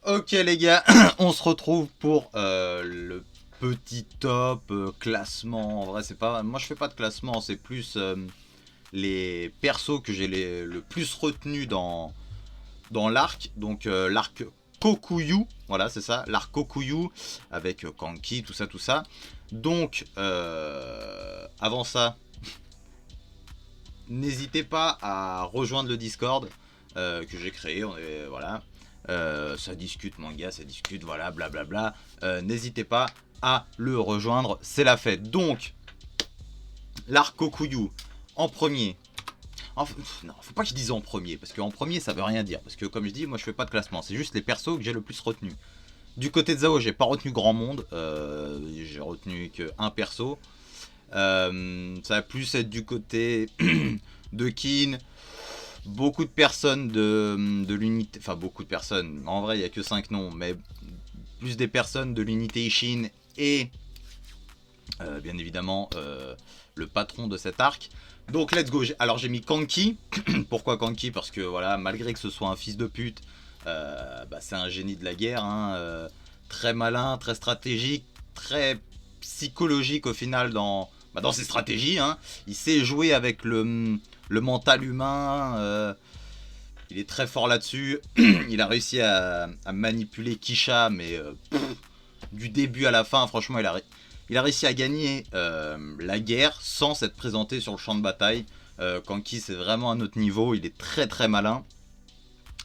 Ok les gars, on se retrouve pour le petit top classement. En vrai, c'est pas, moi je fais pas de classement, c'est plus les persos que j'ai le plus retenus dans l'arc. Donc l'arc Kokuyu, voilà c'est ça, l'arc Kokuyu avec Kanki, tout ça, tout ça. Donc avant ça, n'hésitez pas à rejoindre le Discord que j'ai créé. Voilà. Ça discute manga, ça discute, voilà, blablabla. N'hésitez pas à le rejoindre, c'est la fête. Donc, l'arc Kokuyu, en premier. Enfin, non, faut pas que je dise en premier, parce qu'en premier ça veut rien dire. Parce que comme je dis, moi je fais pas de classement, c'est juste les persos que j'ai le plus retenu. Du côté de Zao, j'ai pas retenu grand monde, j'ai retenu qu'un perso. Ça va plus être du côté de Kin. Beaucoup de personnes de l'unité, enfin beaucoup de personnes, en vrai il n'y a que 5 noms, mais plus des personnes de l'unité Ishin et bien évidemment le patron de cet arc. Donc let's go. Alors j'ai mis Kanki. Pourquoi Kanki? Parce que voilà, malgré que ce soit un fils de pute, c'est un génie de la guerre, hein, très malin, très stratégique, très psychologique au final dans ses stratégies, hein. Il sait jouer avec le mental humain, il est très fort là-dessus. Il a réussi à manipuler Kisha, mais du début à la fin, franchement, il a réussi à gagner la guerre sans s'être présenté sur le champ de bataille. Kanki, c'est vraiment un autre niveau, il est très très malin.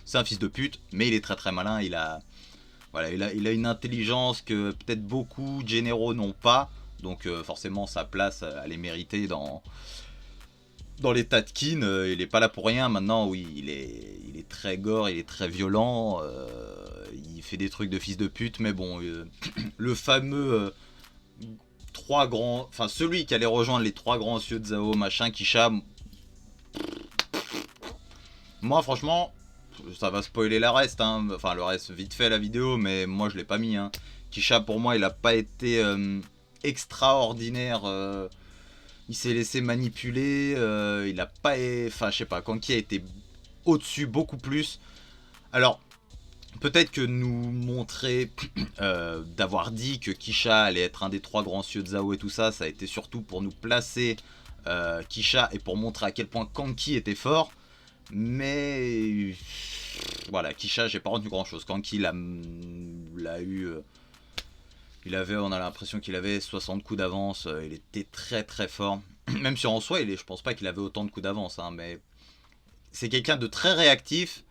C'est un fils de pute, mais il est très très malin. Voilà, il a une intelligence que peut-être beaucoup de généraux n'ont pas. Donc forcément, sa place, elle est méritée dans l'état de Kin. Il est pas là pour rien. Maintenant, oui, il est très gore, il est très violent. Il fait des trucs de fils de pute. Mais bon, le fameux trois grands... Enfin, celui qui allait rejoindre les trois grands cieux de Zao, machin, Kisha... Moi, franchement, ça va spoiler le reste, hein. Enfin le reste vite fait la vidéo, mais moi je l'ai pas mis, hein. Kisha pour moi il a pas été extraordinaire, il s'est laissé manipuler, il a pas, enfin je sais pas, Kanki a été au-dessus beaucoup plus. Alors peut-être que nous montrer d'avoir dit que Kisha allait être un des trois grands cieux de Zao et tout ça, ça a été surtout pour nous placer Kisha et pour montrer à quel point Kanki était fort. Mais voilà, Kisha, j'ai pas retenu grand chose. Kanki l'a eu. On a l'impression qu'il avait 60 coups d'avance. Il était très très fort. Même si en soi, je pense pas qu'il avait autant de coups d'avance. Hein, mais c'est quelqu'un de très réactif.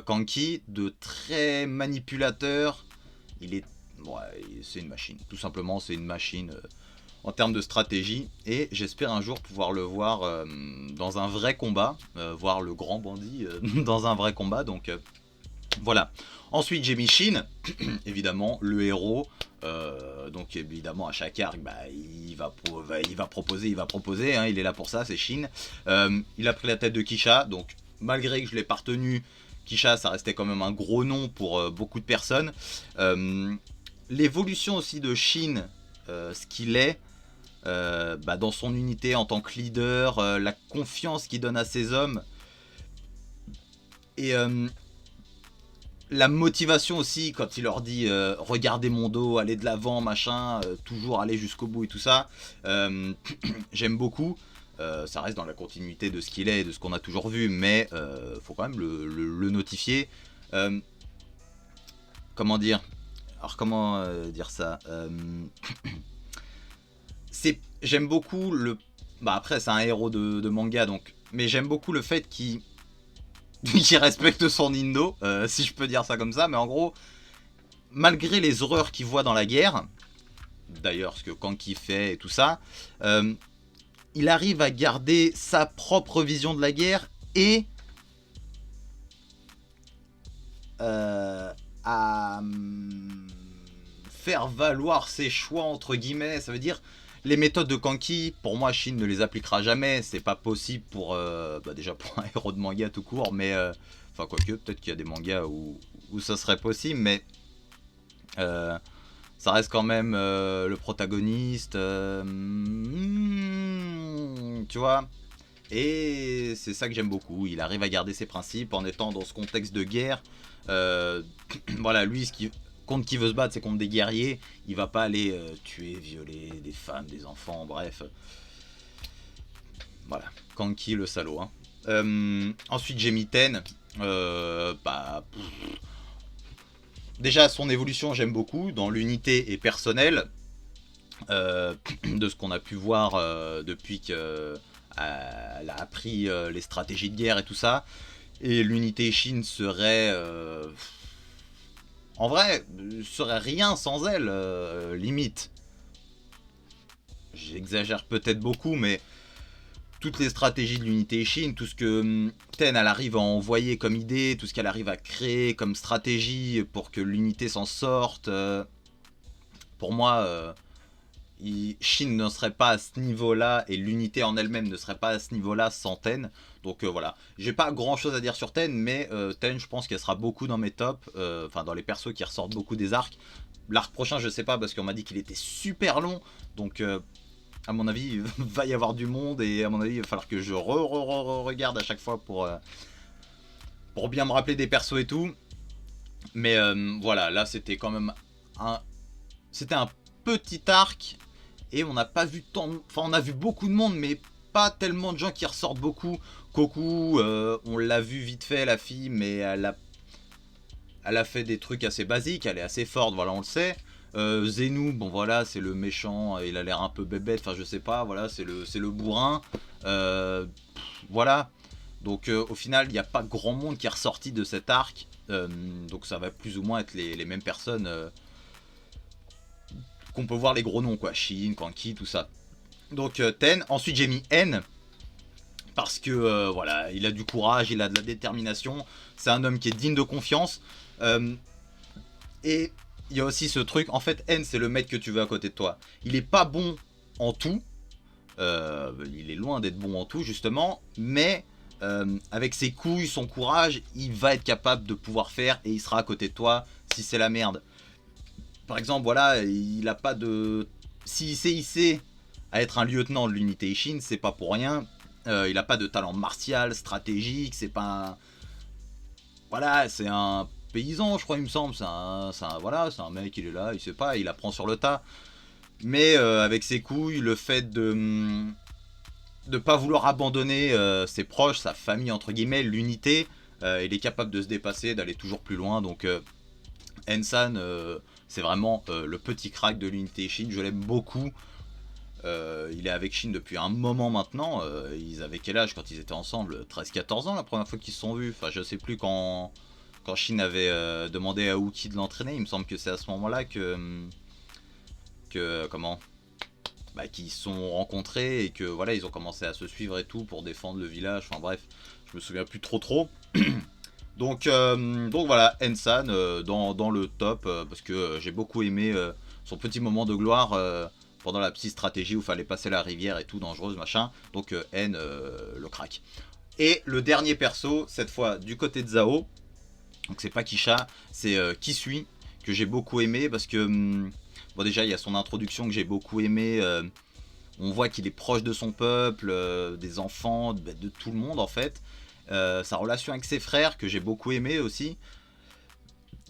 Kanki, de très manipulateur. Il est. Ouais, c'est une machine. Tout simplement, c'est une machine. En termes de stratégie, et j'espère un jour pouvoir le voir dans un vrai combat, voir le grand bandit dans un vrai combat, donc voilà. Ensuite j'ai mis Shin, évidemment le héros, donc évidemment à chaque arc il va proposer, hein, il est là pour ça, c'est Shin. Il a pris la tête de Kisha, donc malgré que je l'ai pas retenu, Kisha ça restait quand même un gros nom pour beaucoup de personnes. L'évolution aussi de Shin, ce qu'il est, dans son unité en tant que leader, la confiance qu'il donne à ses hommes et la motivation aussi quand il leur dit regardez mon dos, allez de l'avant, machin, toujours aller jusqu'au bout et tout ça. J'aime beaucoup. Ça reste dans la continuité de ce qu'il est et de ce qu'on a toujours vu, mais faut quand même le notifier. Comment dire? Alors comment dire ça? J'aime beaucoup le... après c'est un héros de manga donc... Mais j'aime beaucoup le fait qu'il respecte son Indo, si je peux dire ça comme ça. Mais en gros, malgré les horreurs qu'il voit dans la guerre, d'ailleurs ce que Kanki fait et tout ça, il arrive à garder sa propre vision de la guerre et à faire valoir ses choix entre guillemets. Ça veut dire les méthodes de Kanki, pour moi Shin ne les appliquera jamais, c'est pas possible pour déjà pour un héros de manga tout court, mais enfin quoique peut-être qu'il y a des mangas où ça serait possible, mais ça reste quand même le protagoniste, tu vois, Et c'est ça que j'aime beaucoup. Il arrive à garder ses principes en étant dans ce contexte de guerre. Euh, voilà, lui, contre qui veut se battre, c'est contre des guerriers. Il va pas aller tuer, violer des femmes, des enfants, bref. Voilà, Kanki le salaud. Hein. Ensuite, j'ai mis Ten. Bah, déjà, son évolution, j'aime beaucoup. Dans l'unité et personnelle. De ce qu'on a pu voir depuis qu'elle a appris les stratégies de guerre et tout ça. Et l'unité Shin serait... en vrai, serait rien sans elle, limite. J'exagère peut-être beaucoup, mais toutes les stratégies de l'unité Shin, tout ce que Ten elle arrive à envoyer comme idée, tout ce qu'elle arrive à créer comme stratégie pour que l'unité s'en sorte, pour moi, Shin ne serait pas à ce niveau-là et l'unité en elle-même ne serait pas à ce niveau-là sans Ten. Donc voilà, j'ai pas grand-chose à dire sur Ten, mais Ten, je pense qu'elle sera beaucoup dans mes tops, enfin dans les persos qui ressortent beaucoup des arcs. L'arc prochain, je sais pas parce qu'on m'a dit qu'il était super long, donc à mon avis, il va y avoir du monde et à mon avis, il va falloir que je regarde à chaque fois pour bien me rappeler des persos et tout. Mais voilà, là c'était quand même c'était un petit arc et on n'a pas vu tant, enfin on a vu beaucoup de monde, mais pas tellement de gens qui ressortent beaucoup. Koku, on l'a vu vite fait la fille, mais elle a fait des trucs assez basiques, elle est assez forte, voilà on le sait. Zenou, bon voilà, c'est le méchant, il a l'air un peu bébête, enfin je sais pas, voilà, c'est le bourrin. Voilà. Donc au final, il n'y a pas grand monde qui est ressorti de cet arc. Donc ça va plus ou moins être les mêmes personnes qu'on peut voir les gros noms, quoi. Shin, Kanki, tout ça. Donc Ten. Ensuite j'ai mis N. Parce que voilà, il a du courage, il a de la détermination. C'est un homme qui est digne de confiance. Et il y a aussi ce truc, en fait, N, c'est le mec que tu veux à côté de toi. Il est pas bon en tout. Il est loin d'être bon en tout, justement. Mais avec ses couilles, son courage, il va être capable de pouvoir faire et il sera à côté de toi si c'est la merde. Par exemple, voilà, il a pas de... S'il s'est hissé à être un lieutenant de l'unité Ishin, c'est pas pour rien. Il a pas de talent martial, stratégique, c'est pas un... Voilà, c'est un paysan, je crois, il me semble. Voilà, c'est un mec, il est là, il sait pas, il apprend sur le tas. Mais avec ses couilles, le fait de pas vouloir abandonner ses proches, sa famille, entre guillemets, l'unité, il est capable de se dépasser, d'aller toujours plus loin. Donc Ensan, c'est vraiment le petit crack de l'unité Shin, je l'aime beaucoup. Il est avec Shin depuis un moment maintenant. Ils avaient quel âge quand ils étaient ensemble? 13-14 ans la première fois qu'ils se sont vus. Enfin, je sais plus quand Shin avait demandé à Uki de l'entraîner. Il me semble que c'est à ce moment-là comment bah, qu'ils se sont rencontrés et que voilà, ils ont commencé à se suivre et tout pour défendre le village. Enfin bref, je me souviens plus trop. Donc voilà, Ensan dans le top parce que j'ai beaucoup aimé son petit moment de gloire pendant la petite stratégie où il fallait passer la rivière et tout, dangereuse, machin. Donc N, le crack. Et le dernier perso, cette fois du côté de Zao, donc c'est pas Kisha, c'est Kisui, que j'ai beaucoup aimé parce que, bon déjà il y a son introduction que j'ai beaucoup aimé, on voit qu'il est proche de son peuple, des enfants, de tout le monde en fait. Sa relation avec ses frères que j'ai beaucoup aimé aussi,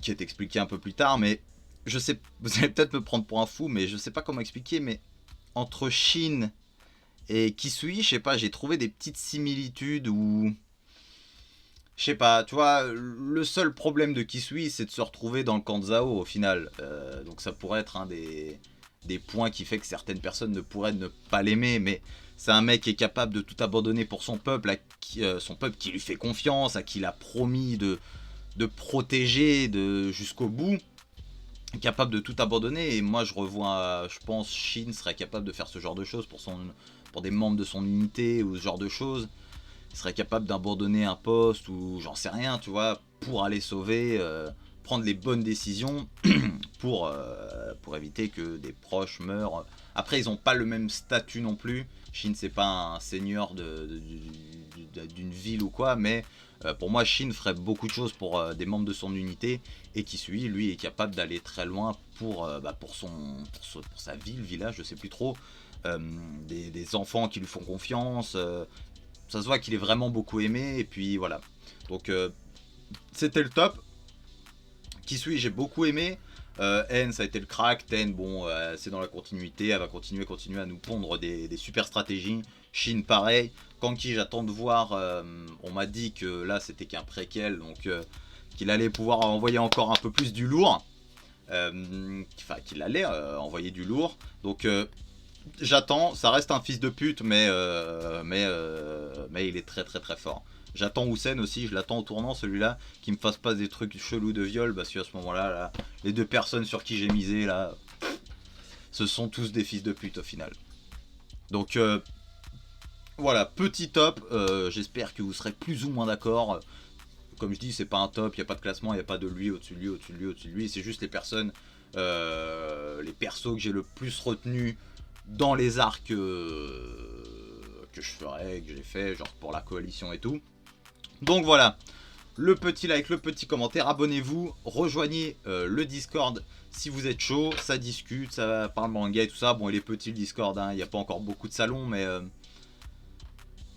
qui est expliqué un peu plus tard, mais je sais, vous allez peut-être me prendre pour un fou, mais je sais pas comment expliquer, mais entre Shin et Kisui, je sais pas, j'ai trouvé des petites similitudes où... Je sais pas, tu vois, le seul problème de Kisui, c'est de se retrouver dans le camp de Zao au final. Donc ça pourrait être un des points qui fait que certaines personnes ne pourraient ne pas l'aimer, mais c'est un mec qui est capable de tout abandonner pour son peuple, son peuple qui lui fait confiance, à qui il a promis de protéger jusqu'au bout, capable de tout abandonner. Et moi je pense Shin serait capable de faire ce genre de choses pour des membres de son unité ou ce genre de choses. Il serait capable d'abandonner un poste ou j'en sais rien, tu vois, pour aller sauver, prendre les bonnes décisions pour éviter que des proches meurent. Après, ils n'ont pas le même statut non plus. Shin, c'est pas un seigneur d'une ville ou quoi, mais pour moi, Shin ferait beaucoup de choses pour des membres de son unité et qui suit, lui, est capable d'aller très loin pour sa ville, village, je sais plus trop. Des enfants qui lui font confiance. Ça se voit qu'il est vraiment beaucoup aimé, et puis voilà. Donc c'était le top. Kisui, j'ai beaucoup aimé. N, ça a été le crack. Ten, bon, c'est dans la continuité. Elle va continuer à nous pondre des super stratégies. Shin, pareil. Kanki, j'attends de voir. On m'a dit que là, c'était qu'un préquel. Donc, qu'il allait pouvoir envoyer encore un peu plus du lourd. Enfin, qu'il allait envoyer du lourd. Donc, j'attends. Ça reste un fils de pute, mais il est très très très fort. J'attends Houssen aussi, je l'attends au tournant celui-là, qui me fasse pas des trucs chelous de viol, parce qu'à ce moment-là, là, les deux personnes sur qui j'ai misé, là, ce sont tous des fils de pute au final. Donc voilà, petit top, j'espère que vous serez plus ou moins d'accord. Comme je dis, c'est pas un top, il n'y a pas de classement, il n'y a pas de lui, au-dessus de lui, au-dessus de lui, au-dessus de lui, c'est juste les personnes, les persos que j'ai le plus retenu dans les arcs que je ferai, que j'ai fait, genre pour la coalition et tout. Donc voilà, le petit like, le petit commentaire, abonnez-vous, rejoignez le Discord si vous êtes chaud, ça discute, ça parle manga et tout ça. Bon, il est petit le Discord, hein, il n'y a pas encore beaucoup de salons, mais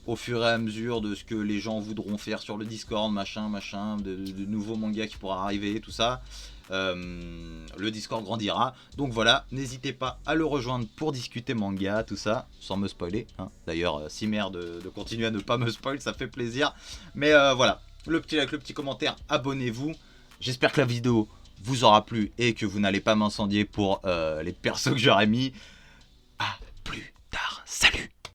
au fur et à mesure de ce que les gens voudront faire sur le Discord, machin, de nouveaux mangas qui pourront arriver, tout ça, le Discord grandira. Donc voilà, n'hésitez pas à le rejoindre pour discuter manga, tout ça, sans me spoiler. Hein. D'ailleurs, si merde de continuer à ne pas me spoil, ça fait plaisir. Mais voilà, le petit like, le petit commentaire, abonnez-vous. J'espère que la vidéo vous aura plu et que vous n'allez pas m'incendier pour les persos que j'aurais mis. À plus tard, salut!